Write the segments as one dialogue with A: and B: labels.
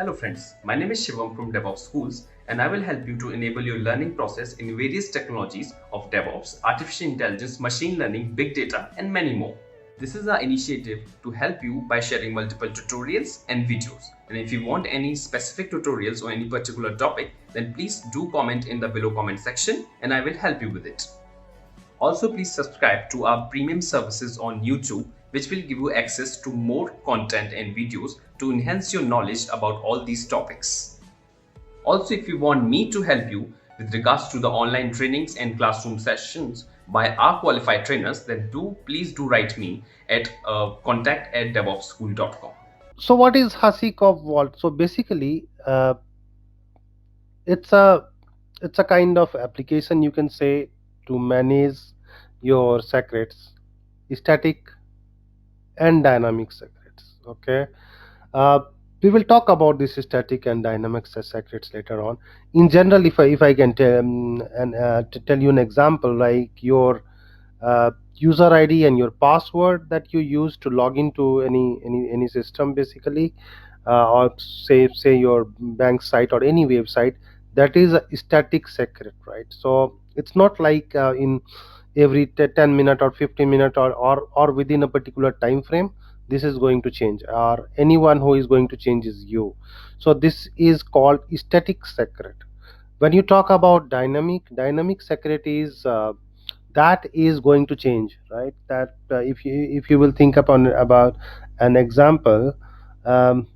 A: Hello friends, my name is Shivam from DevOps Schools and I will help you to enable your learning process in various technologies of DevOps, artificial intelligence, machine learning, big data and many more. This is our initiative to help you by sharing multiple tutorials and videos. And if you want any specific tutorials or any particular topic, then please do comment in the below comment section and I will help you with it. Also, please subscribe to our premium services on YouTube, which will give you access to more content and videos to enhance your knowledge about all these topics. Also, if you want me to help you with regards to the online trainings and classroom sessions by our qualified trainers, then please do write me at contact@devopsschool.com.
B: So what is HashiCorp Vault? So basically, it's a it's a kind of application, you can say, to manage your secrets, static and dynamic secrets. Okay, uh, we will talk about this static and dynamic secrets later on. In general, if I can tell and to tell you an example, like your user ID and your password that you use to log into any system, basically, or say your bank site or any website, that is a static secret, right? So it's not like in every 10 minute or 15 minute or within a particular time frame this is going to change, or anyone who is going to change is you. So this is called static secret. When you talk about dynamic secret is that is going to change, right? That if you will think upon about an example,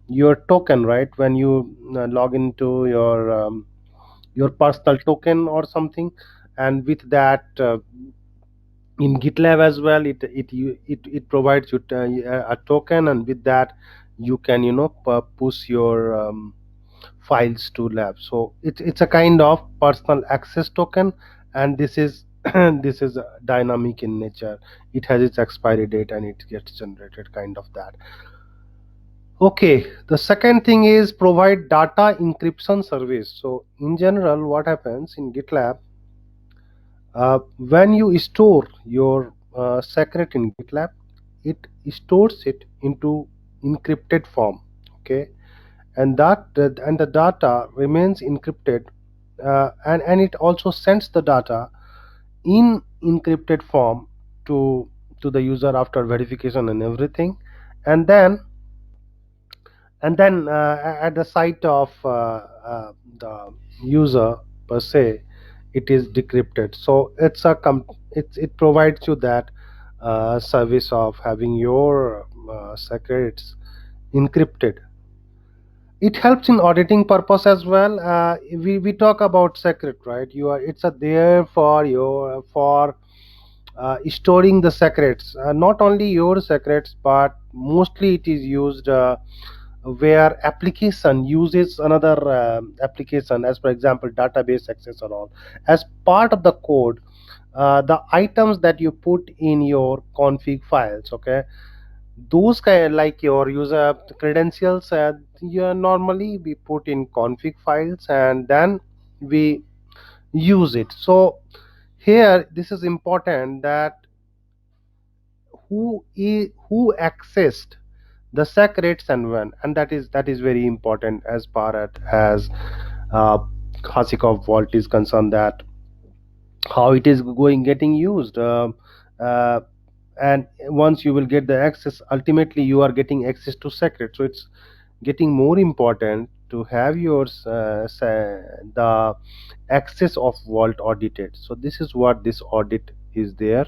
B: your token, right? When you log into your personal token or something, and with that in GitLab as well, it provides you a token, and with that you can push your files to lab. So it's a kind of personal access token, and this is this is dynamic in nature. It has its expiry date and it gets generated, kind of that. Okay, the second thing is provide data encryption service. So in general, what happens in GitLab, when you store your secret in GitLab, it stores it into encrypted form. Okay, and and the data remains encrypted, and it also sends the data in encrypted form to the user after verification and everything, and then at the site of the user per se, it is decrypted. So it provides you that service of having your secrets encrypted. It helps in auditing purpose as well. We talk about secret, right? You are It's a there for your for storing the secrets, not only your secrets, but mostly it is used where application uses another application, as for example database access or all, as part of the code. The items that you put in your config files, okay, those kind, like your user credentials, you normally we put in config files and then we use it. So here this is important, that who accessed the secrets and when, and that is very important as far as uh, HashiCorp Vault is concerned, that how it is going getting used. Uh, and once you will get the access, ultimately you are getting access to secret, so it's getting more important to have the access of vault audited. So this is what this audit is there.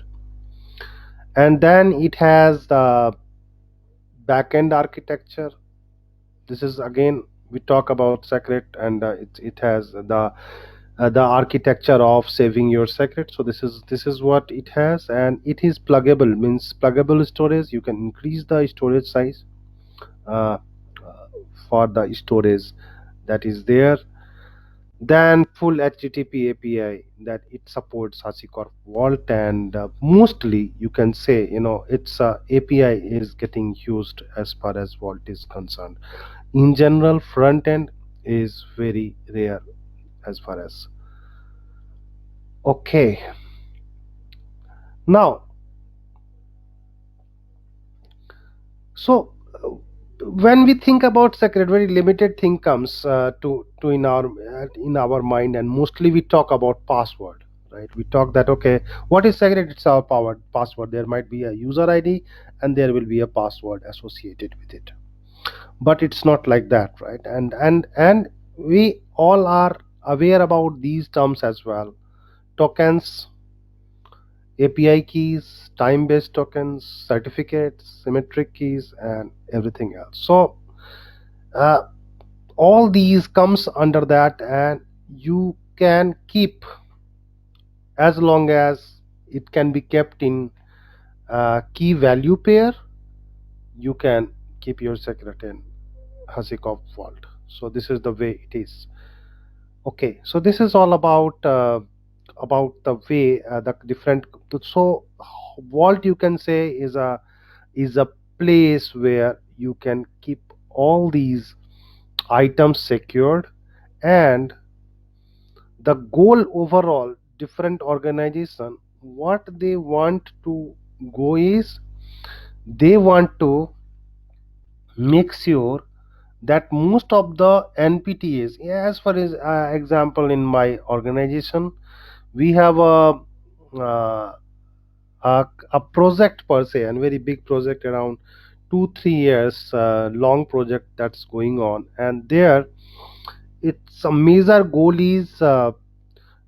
B: And then it has the backend architecture. This is again, we talk about secret, and it has the architecture of saving your secret. So this is what it has, and it is pluggable, means pluggable storage. You can increase the storage size uh, for the storage that is there. Then full HTTP API, that it supports HashiCorp Vault, and mostly you can say, its API is getting used as far as Vault is concerned. In general, front end is very rare as far as. Okay, now, so when we think about secret, very limited thing comes to in our mind, and mostly we talk about password, right? We talk that, okay, what is secret? It's our powered password. There might be a user ID and there will be a password associated with it, but it's not like that, right? And we all are aware about these terms as well: tokens, API keys, time based tokens, certificates, symmetric keys, and everything else. So uh, all these comes under that, and you can keep, as long as it can be kept in key value pair, you can keep your secret in HashiCorp Vault. So this is the way it is. Okay, so this is all about the way the different. So Vault, you can say, is a place where you can keep all these items secured, and the goal overall, different organization, what they want to go is, they want to make sure that most of the NPTs, as far as example, in my organization, we have uh, a project per se, and very big project, around 2 3 years long project that's going on, and there its a major goal is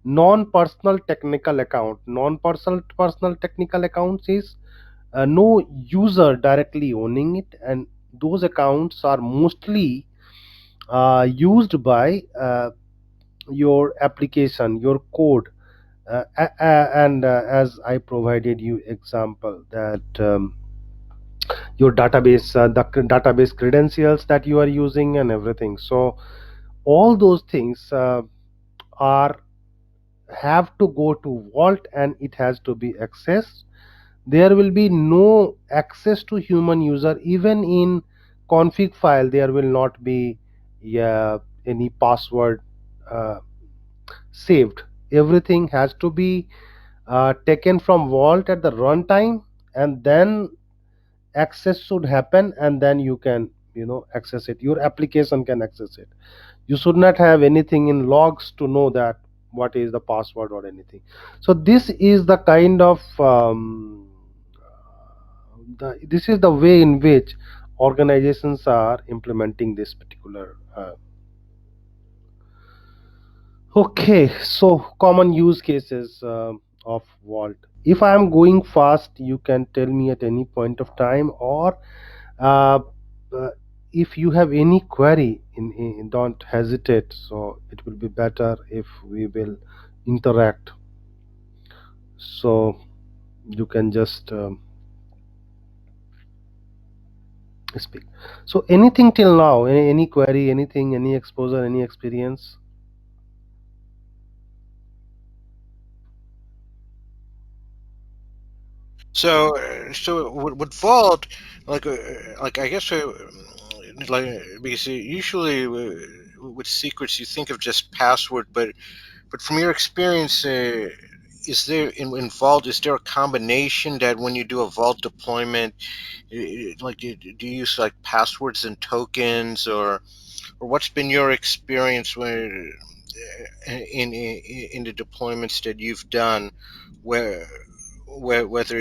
B: non-personal technical account. Non-personal technical accounts is no user directly owning it, and those accounts are mostly used by your application, your code, and as I provided you example, that your database, the database credentials that you are using and everything. So all those things are have to go to vault, and it has to be accessed. There will be no access to human user. Even in config file, there will not be, yeah, any password uh, saved. Everything has to be taken from vault at the runtime, and then access should happen, and then you can, access it. Your application can access it. You should not have anything in logs to know that what is the password or anything. So this is the kind of this is the way in which organizations are implementing this particular okay. So common use cases of vault. If I am going fast, you can tell me at any point of time, or uh, uh, if you have any query, don't hesitate. So it will be better if we will interact. So you can just speak. So anything till now, any query, anything, any exposure, any experience?
C: So with Vault, like I guess, like because usually with secrets you think of just password, but from your experience, is there in Vault, is there a combination that when you do a Vault deployment, like do you use like passwords and tokens, or what's been your experience where in the deployments that you've done, where whether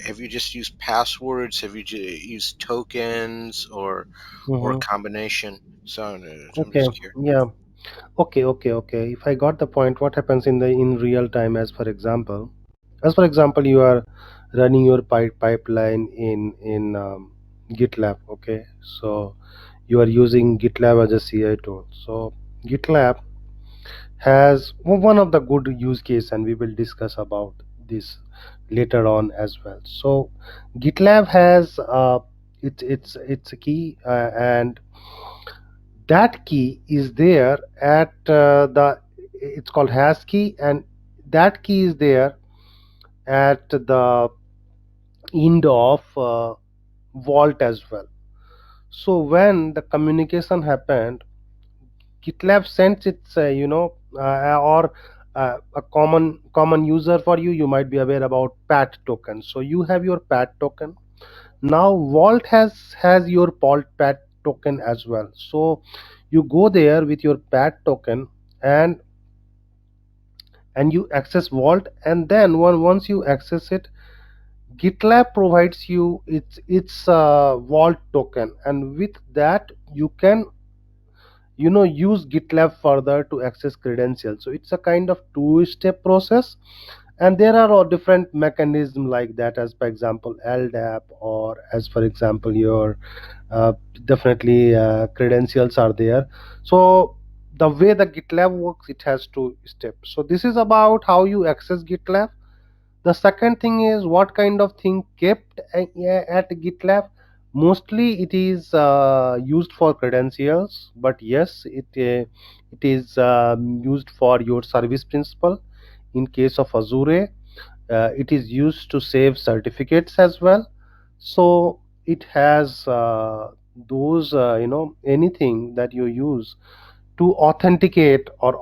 C: have you just used passwords, have you used tokens, or a
B: Mm-hmm.
C: combination? So I'm
B: Okay.
C: just curious.
B: Yeah. Okay. If I got the point, what happens in real time? As for example, you are running your pipeline in GitLab. Okay, so you are using GitLab as a CI tool. So GitLab has one of the good use case, and we will discuss about this later on as well. So GitLab has it's a key, and that key is there at the it's called hash key, and that key is there at the end of vault as well. So when the communication happened, GitLab sends its or a common user for you. You might be aware about pat token. So you have your pat token. Now Vault has your pat token as well. So you go there with your pat token, and you access Vault, and then once you access it, GitLab provides you its Vault token, and with that you can use GitLab further to access credentials. So it's a kind of two-step process, and there are all different mechanisms like that, as for example LDAP, or as for example your uh, definitely credentials are there. So the way the GitLab works, it has two steps. So this is about how you access GitLab. The second thing is what kind of thing kept at GitLab. Mostly it is used for credentials, but yes, it is used for your service principal. In case of Azure, it is used to save certificates as well. So it has those anything that you use to authenticate or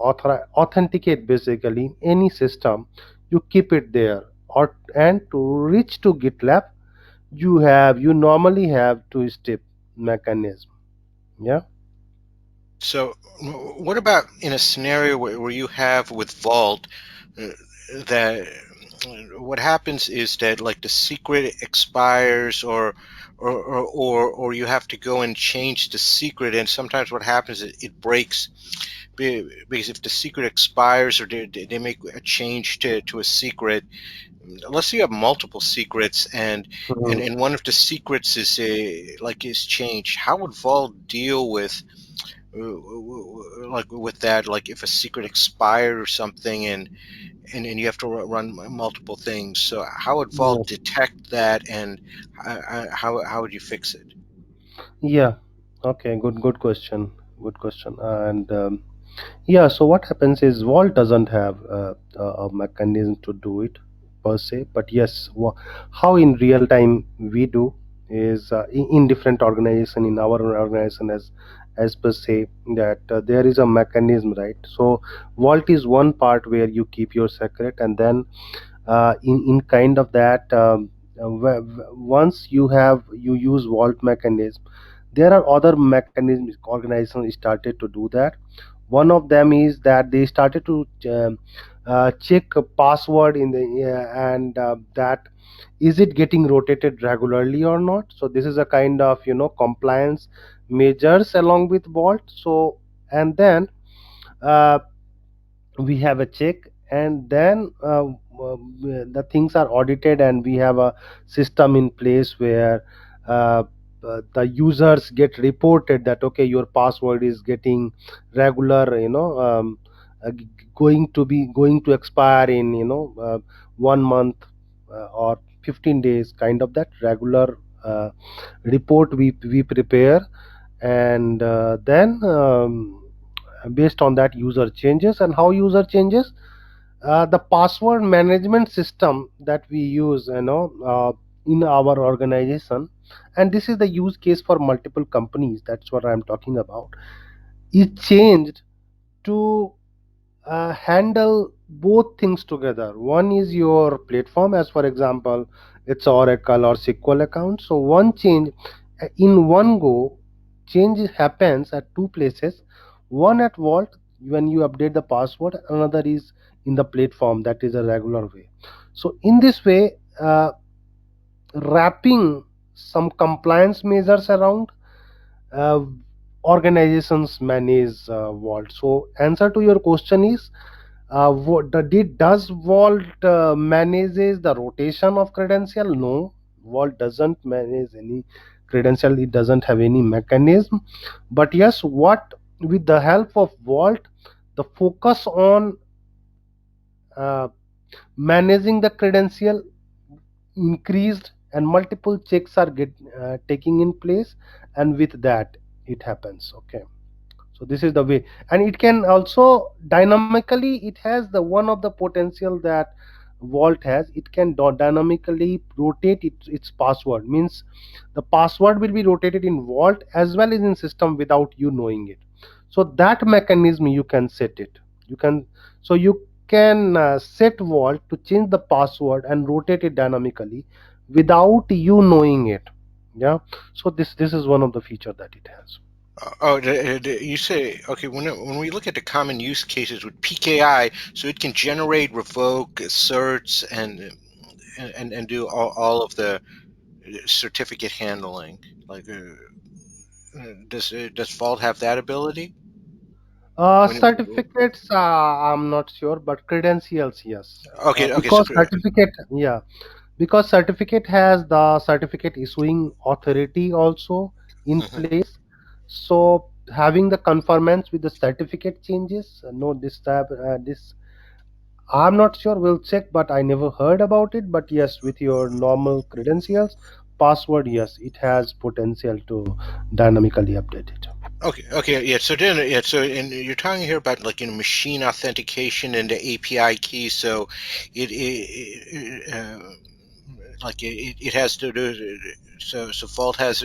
B: authenticate basically any system, you keep it there. Or and to reach to GitLab, you normally have two step mechanism. Yeah.
C: So, what about in a scenario where you have with Vault uh, that what happens is that like the secret expires, or you have to go and change the secret, and sometimes what happens is it breaks because if the secret expires or they make a change to a secret. Let's say you have multiple secrets, and
B: Mhm.
C: and one of the secrets is is changed. How would Vault deal with like with that, like if a secret expired or something, and you have to run multiple things? So how would Vault
B: Yes.
C: detect that, and how would you fix it?
B: Yeah. Okay. Good question. Good question. And yeah, so what happens is Vault doesn't have a mechanism to do it per se, but yes, how in real time we do is in different organization, in our organization as per se, that there is a mechanism, right? So Vault is one part where you keep your secret, and then in kind of that once you use Vault mechanism, there are other mechanisms organizations started to do that. One of them is that they started to check a password in the and that is it getting rotated regularly or not. So this is a kind of compliance measures along with Vault. So and then uh, we have a check, and then the things are audited, and we have a system in place where uh, the users get reported that okay, your password is getting regular, going to expire in 1 month or 15 days, kind of that regular report we prepare. And then based on that, user changes. And how user changes, the password management system that we use in our organization, and this is the use case for multiple companies, that's what I'm talking about, is changed to handle both things together. One is your platform, as for example it's Oracle or SQL account. So one change in one go, change happens at two places. One at Vault when you update the password, another is in the platform, that is a regular way. So in this way, wrapping some compliance measures around, uh, organizations manage Vault. So answer to your question is, does Vault manages the rotation of credential? No, Vault doesn't manage any credential. It doesn't have any mechanism. But yes, what with the help of Vault, the focus on uh, managing the credential increased, and multiple checks are taking in place, and with that it happens. Okay. So this is the way, and it can also dynamically, it has the one of the potential that Vault has, it can dynamically rotate its password. Means the password will be rotated in Vault as well as in system without you knowing it. So that mechanism you can set it. You can, so you can set Vault to change the password and rotate it dynamically without you knowing it. Yeah, so this is one of the feature that it has.
C: You say, okay, when we look at the common use cases with PKI, so it can generate, revoke, asserts, and do all of the certificate handling. Like, does Vault have that ability? When
B: Certificates, I'm not sure, but credentials, yes.
C: okay, so
B: Because certificate, yeah, because certificate has the certificate issuing authority also in
C: mhm.
B: place. So having the conformance with the certificate changes, no, this I'm not sure. We'll check, but I never heard about it. But yes, with your normal credentials, password, yes, it has potential to dynamically update it.
C: Okay, yeah. So then, yeah. So, and you're talking here about like machine authentication and the API key. So, it has to do. So Vault has,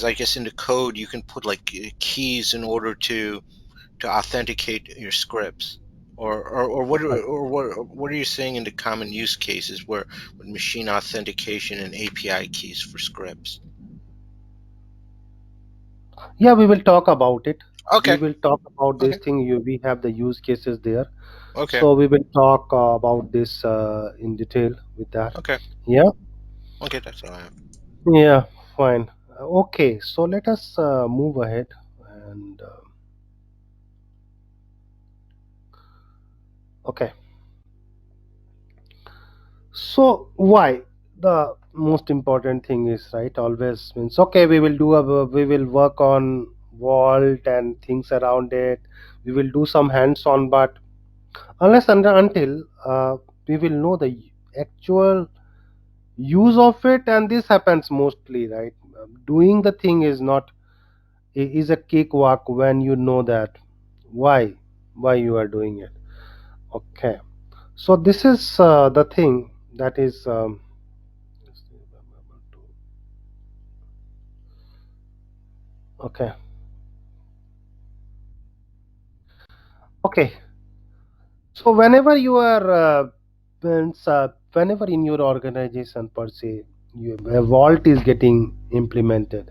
C: I guess, in the code you can put like keys in order to authenticate your scripts. Or what are you saying in the common use cases where with machine authentication and API keys for scripts?
B: Yeah, we will talk about it. We
C: Okay,
B: will talk about this
C: okay,
B: thing. We have the use cases there,
C: okay,
B: so we will talk about this in detail with that.
C: okay,
B: Yeah,
C: okay. That's all I have.
B: yeah, fine. Okay, so let us move ahead and okay. So why the most important thing is right always means okay we will work on vault and things around it. We will do some hands-on, but until we will know the actual use of it, and this happens mostly right. Doing the thing is not is a cakewalk when you know that why why you are doing it. Okay, so this is the thing that is. Okay. Okay. So whenever you are, whenever in your organization per se, a vault is getting implemented,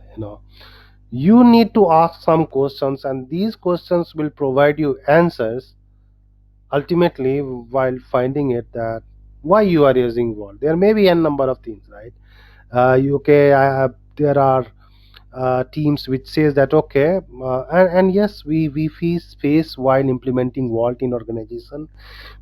B: you need to ask some questions, and these questions will provide you answers ultimately while finding it that why you are using vault. There may be a number of things, right? Okay, there are teams which says that okay, and yes, we face while implementing vault in organization,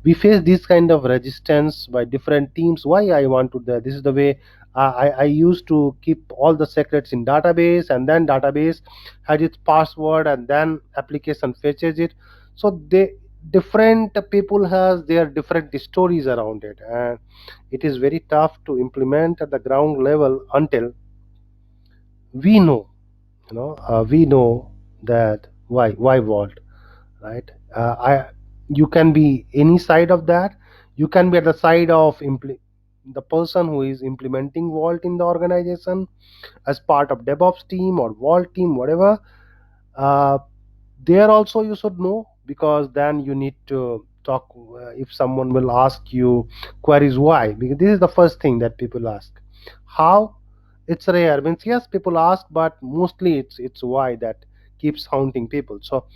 B: we face this kind of resistance by different teams. Why I want to this is the way I used to keep all the secrets in database, and then database had its password, and then application fetches it. So they different people has their different stories around it, and it is very tough to implement at the ground level until we know we know that why vault, right? I You can be any side of that. You can be at the side of the person who is implementing vault in the organization as part of DevOps team or vault team, whatever. uh, there also you should know, because then you need to talk if someone will ask you queries why, because this is the first thing that people ask. How? It's rare means yes, people ask, but mostly it's why that keeps haunting people. So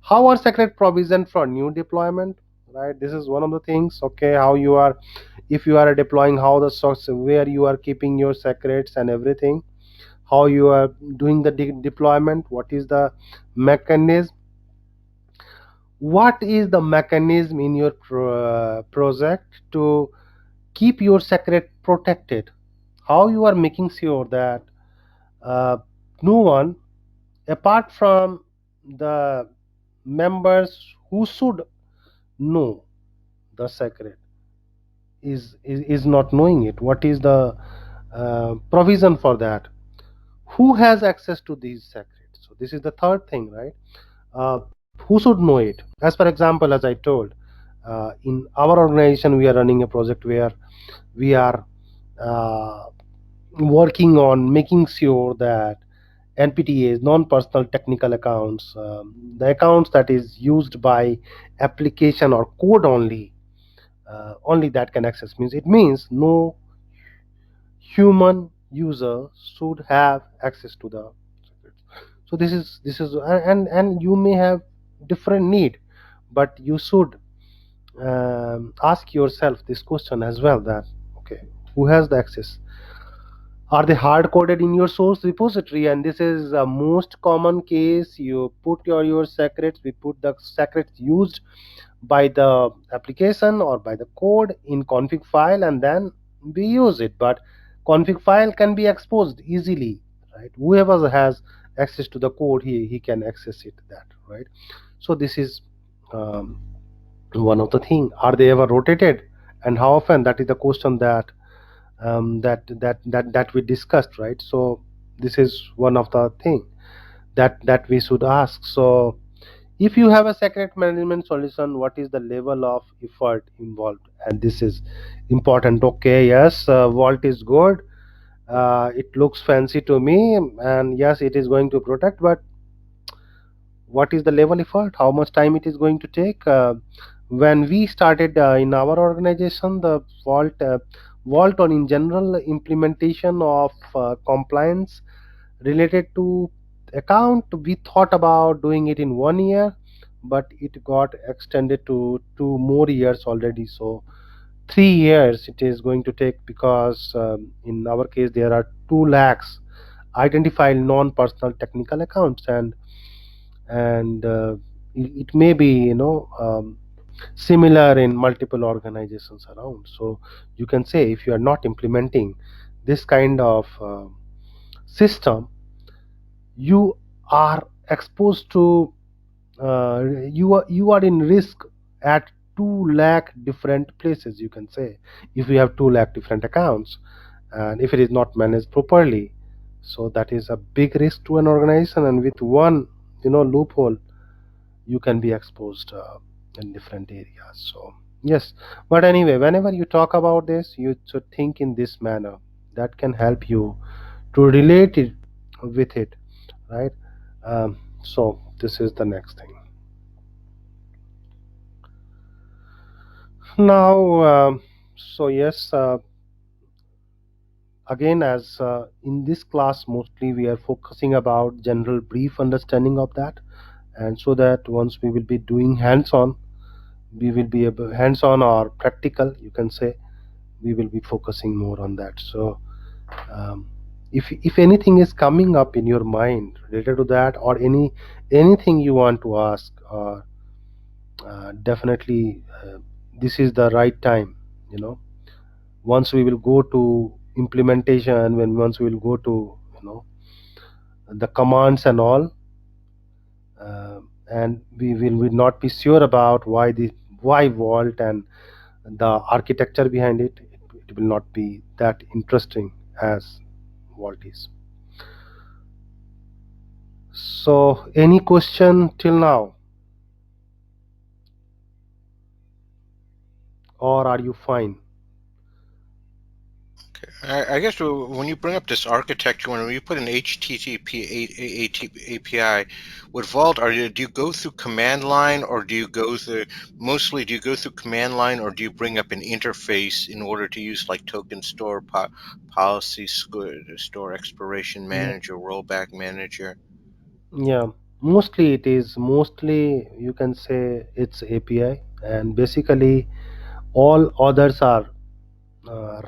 B: how are secret provision for new deployment, right? This is one of the things. Okay, how you are, if you are deploying, how the source, where you are keeping your secrets and everything, how you are doing the deployment, what is the mechanism, what is the mechanism in your project to keep your secret protected, how you are making sure that uh, no one apart from the members who should know the secret is not knowing it. What is the provision for that? Who has access to these secrets? So this is the third thing, right? uh, who should know it? As for example, as I told, in our organization we are running a project where we are uh, working on making sure that NPTAs, non-personal technical accounts, the accounts that is used by application or code only, only that can access, means it means no human user should have access to the secrets. So this is and you may have different need, but you should ask yourself this question as well, that okay, who has the access? Are they hard coded in your source repository? And this is a most common case. You put your secrets, we put the secrets used by the application or by the code in config file, and then we use it. But config file can be exposed easily, right? Whoever has access to the code, he can access it, that, right? So this is um, one of the thing. Are they ever rotated, and how often? That is the question that we discussed, right? So this is one of the thing that we should ask. So if you have a secret management solution, what is the level of effort involved? And this is important. Okay, yes, Vault is good, it looks fancy to me, and yes, it is going to protect, but what is the level effort, how much time it is going to take? When we started in our organization, the vault on in general implementation of compliance related to account, we thought about doing it in 1 year, but it got extended to 2 more years already. So 3 years it is going to take, because in our case there are 2 lakhs identified non-personal technical accounts, and it may be, similar in multiple organizations around. So you can say, if you are not implementing this kind of system, you are exposed to, you are in risk at 2 lakh different places, you can say, if you have 2 lakh different accounts, and if it is not managed properly. So that is a big risk to an organization, and with one, loophole, you can be exposed in different areas. So yes, but anyway, whenever you talk about this, you should think in this manner. That can help you to relate it with it, right? So this is the next thing. Now, so yes, again, as in this class, mostly we are focusing about general brief understanding of that, and so that once we will be doing hands-on, we will be able, hands-on or practical, you can say, we will be focusing more on that. So um, if anything is coming up in your mind related to that, or anything you want to ask, definitely this is the right time. Once we will go to implementation, when once we will go to, the commands and all, and we will not be sure about why Vault and the architecture behind it, it will not be that interesting as Vault is. So any question till now, or are you fine?
C: I guess when you bring up this architecture, when you put an HTTP API with Vault, do you go through command line, or do you go through command line, or do you bring up an interface in order to use like token store, policy store, expiration
B: Yeah,
C: manager, rollback manager?
B: yeah. Mostly you can say it's API, and basically all others are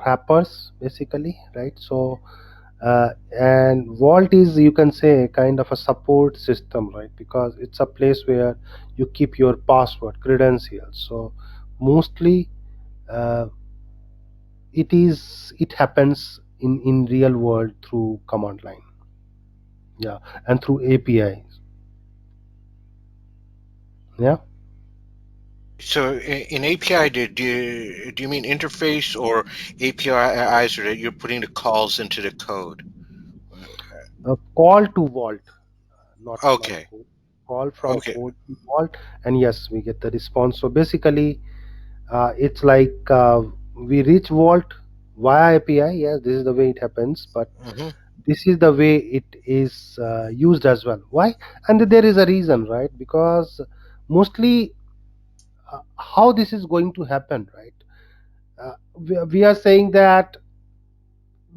B: wrappers, basically, right? So and Vault is, you can say, kind of a support system, right? Because it's a place where you keep your password credentials. So mostly uh, it happens in real world through command line, yeah, and through API, yeah.
C: So in API, do you mean interface, or APIs, or that you're putting the calls into the code?
B: Call to Vault, not
C: Okay.
B: code. Call from
C: Okay.
B: code to Vault, and yes, we get the response. So basically, it's like we reach Vault via API. Yes, this is the way it happens, but
C: Hmm.
B: this is the way it is used as well. Why? And there is a reason, right? Because mostly how this is going to happen, right? We are saying that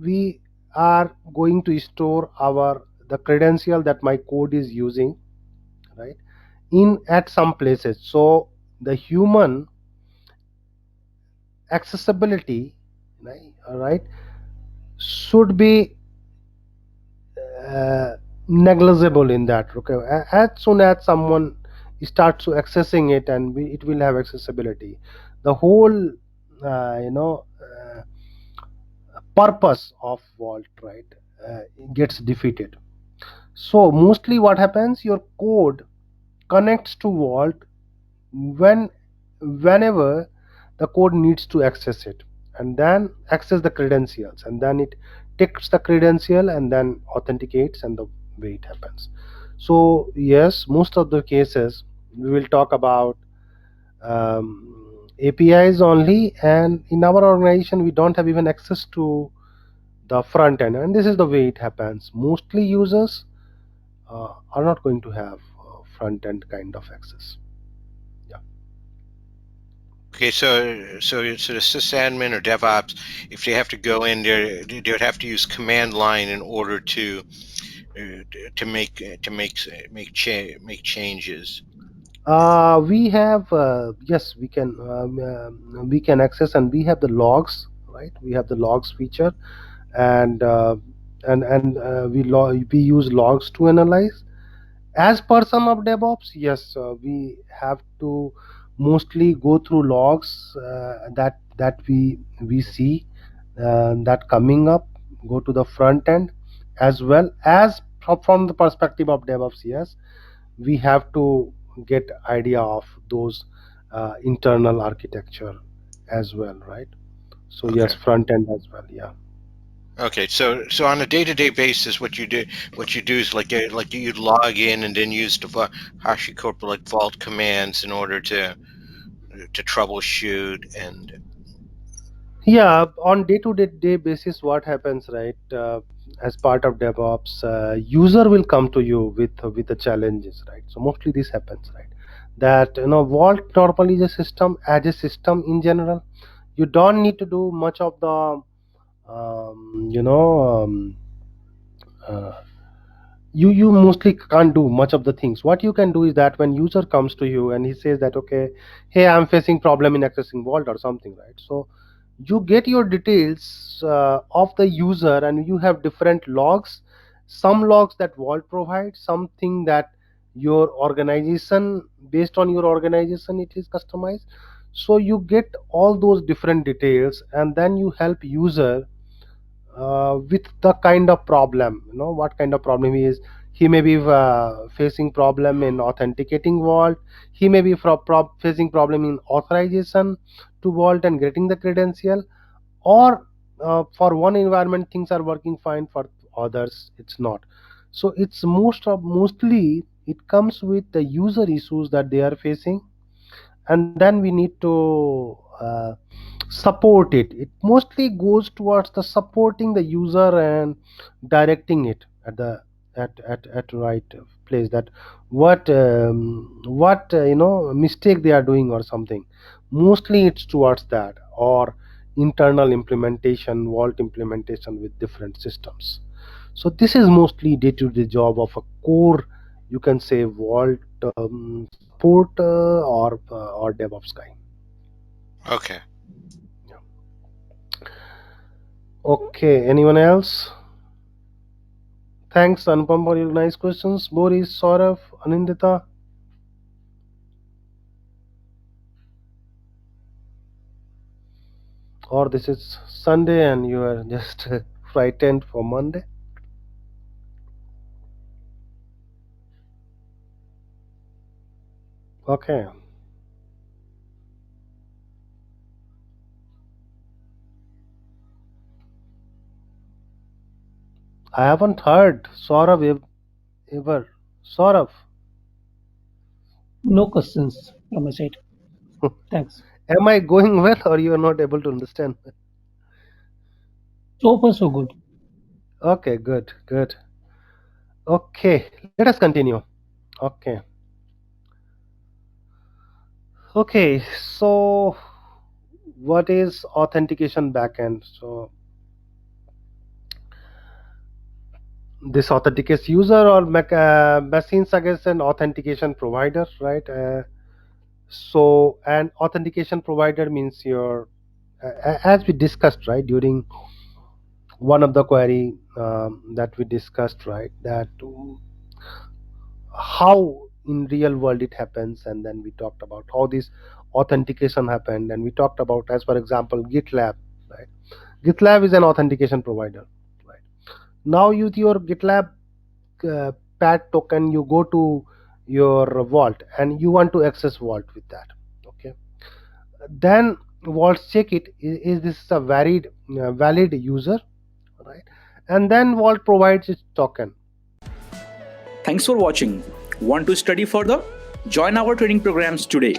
B: we are going to store the credential that my code is using, right, in at some places. So the human accessibility, right, should be negligible in that. Okay, as soon as someone starts to accessing it, and it will have accessibility, the whole purpose of vault, right, gets defeated. So mostly what happens, your code connects to vault whenever the code needs to access it, and then access the credentials, and then it takes the credential and then authenticates, and the way it happens. So yes, most of the cases we will talk about APIs only, and in our organization we don't have even access to the front end, and this is the way it happens. Mostly users are not going to have front end kind of access. Yeah.
C: Okay, so the sysadmin or DevOps, if they have to go in there, they would have to use command line in order to make changes.
B: We have yes, we can access, and we have the logs, right? We have the logs feature, and we use logs to analyze. As person of DevOps, yes, we have to mostly go through logs that we see that coming up, go to the front end, as well as from the perspective of DevOps. Yes, we have to get idea of those internal architecture as well, right? So yes,
C: Okay.
B: front end as well. Yeah.
C: Okay, so on a day-to-day basis, what you do is like you log in and then use the HashiCorp like Vault commands in order to troubleshoot and
B: Yeah, on day-to-day basis, what happens, right? As part of DevOps, user will come to you with the challenges, right? So mostly this happens, right? That Vault normally is a system, as a system in general, you don't need to do much of the um, you know um, uh, you mostly can't do much of the things. What you can do is that when user comes to you and he says that, okay, hey, I'm facing problem in accessing Vault or something, right? So you get your details of the user, and you have different logs. Some logs that Vault provides, something that your organization, based on your organization, it is customized. So you get all those different details, and then you help user with the kind of problem, what kind of problem he is. He may be facing problem in authenticating Vault. He may be facing problem in authorization to Vault and getting the credential, or for one environment things are working fine, for others it's not. So it's mostly it comes with the user issues that they are facing, and then we need to support it. It mostly goes towards the supporting the user and directing it at the at right place, that what mistake they are doing or something. Mostly it's towards that, or internal implementation, Vault implementation with different systems. So this is mostly day-to-day job of a core, you can say, Vault support or DevOps guy.
C: okay.
B: Yeah. Okay, anyone else? Thanks, Anupam, for your nice questions. Boris, Saurav, Anindita. Or this is Sunday and you are just frightened for Monday. Okay. I haven't heard Saurav ever. Saurav,
D: No questions from my side. Thanks.
B: am I going well or you are not able to understand?
D: So far, so good.
B: Okay, good, good. Okay, let us continue. Okay. Okay, so what is authentication backend? So this authenticates user or machines against an authentication provider, right? So an authentication provider means your, as we discussed, right, during one of the query that we discussed, right, that how in real world it happens, and then we talked about how this authentication happened, and we talked about, as for example, GitLab, right? GitLab is an authentication provider, right? Now with your GitLab pad token, you go to your vault and you want to access vault with that, okay? Then vault check it, is this a valid user, right? And then vault provides its token.
E: Thanks for watching. Want to study further? Join our training programs today.